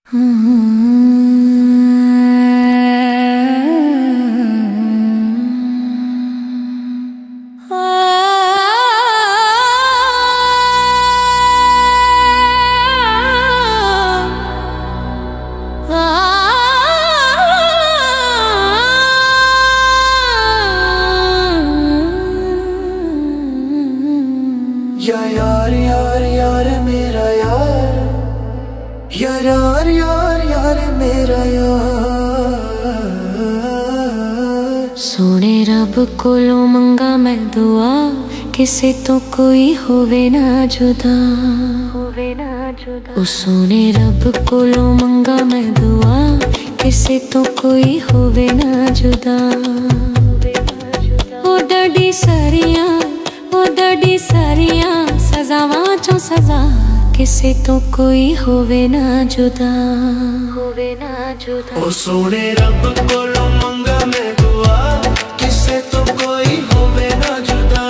यार यार यार मेरा यार, यार यार यार मेरा यार। सोने रब कोलो मंगा मैं दुआ, किसे तो कोई होवे ना जुदा, होवे ना जुदा। ओ सोने रब कोलो मंगा मैं दुआ, किसे तो कोई होवे ना जुदा। ओ डडी सारियां, ओ डडी सारियां सजावां चों सजा, किसे तो कोई होवे ना जुदा, होवे ना जुदा। ओ सोने रब कोलो मंगा मैं दुआ, किसे तो कोई होवे ना जुदा।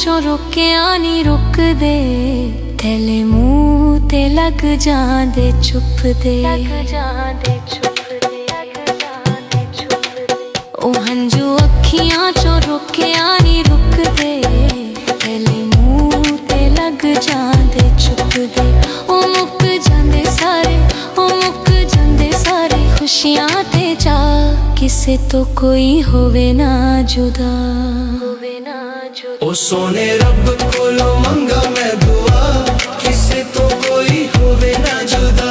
चो रुकिया नी रुक दे, तेले मुंह ते लग जांदे चुप दे, लग जांदे चुप दे, लग जांदे चुप दे। ओ हंजू अखियां चो रुकिया नी रुक दे, तेले मुंह ते लग जांदे चुप दे। ओ मुक जांदे सारे, ओ मुक जांदे सारे खुशियां ते जा, किसे तो कोई होवे ना जुदा, होवे ना जुदा। ओ सोने रब कोलो मंगा मैं दुआ, किसे तो कोई होवे ना जुदा।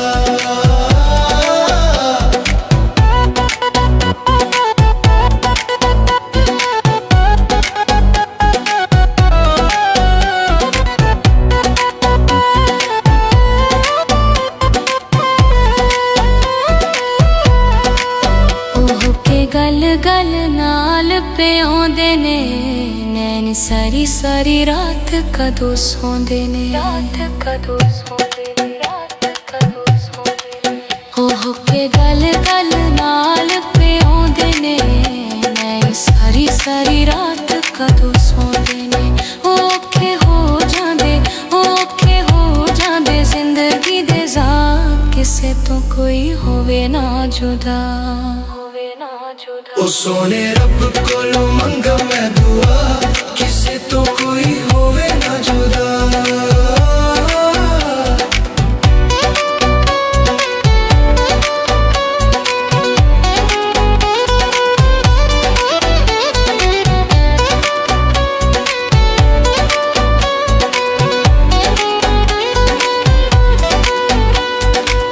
ओह के गल गल नाल पे आउंदे ने, नैन सारी सारी रात कदों सौंदे ने, रात कदों सौंदे ने, रात कदों सौंदे ने। ओह के गल गल नाल पे आउंदे ने, नैन सारी सारी रात कदों सौंदे ने। औखे हो जांदे, औखे हो जांदे जिंदगी दे ज़ाम, किसे तो कोई होवे ना जुदा, होवे ना जुदा। ओ सोने रब कोलो मंगा मैं दुआ, किसे तो कोई होवे ना जुदा।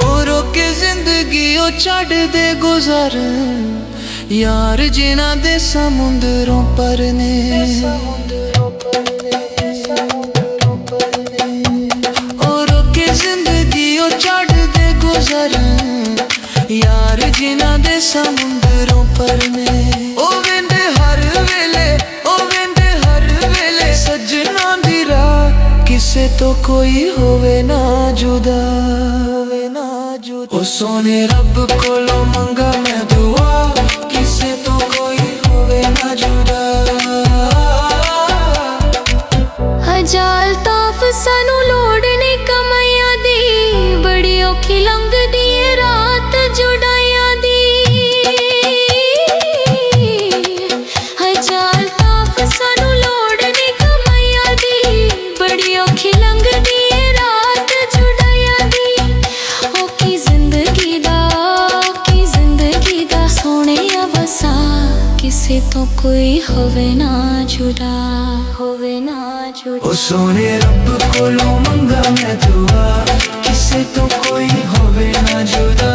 ओ रोके जिंदगी ओ छड़ दे गुजर, यार जिन्हां दे समुंदरों पर ने। ओ रोके जिंदगी ओ छड़ दे गुजर, यार जिन्हां दे समुंदरों पर ने। ओ वेंदे हर वेले, ओ वेंदे हर वेले सजना दी राह, किसे तो कोई होवे ना जुदा, होवे ना जुदा। ओ सोने रब कोलो मंगा मैं दुआ, किसे तो कोई होवे ना जुदा। हजाल ताफ सानू लोड़ नहीं कमाइयां दी, बड़ी औखी लंघदी ए रात जुड़ाइयां दी। हजाल ताफ सानू लोड़ नहीं कमाइयां दी, बड़ी औखी लंघदी ए रात जुड़ाइयां दी। औखी जिंदगी दा सोने बसा, किसे तो कोई होवे ना जुदा, होवे ना जुदा। ओ सोने रब कोलो मंगा मैं दुआ, किसे तो कोई होवे ना जुदा।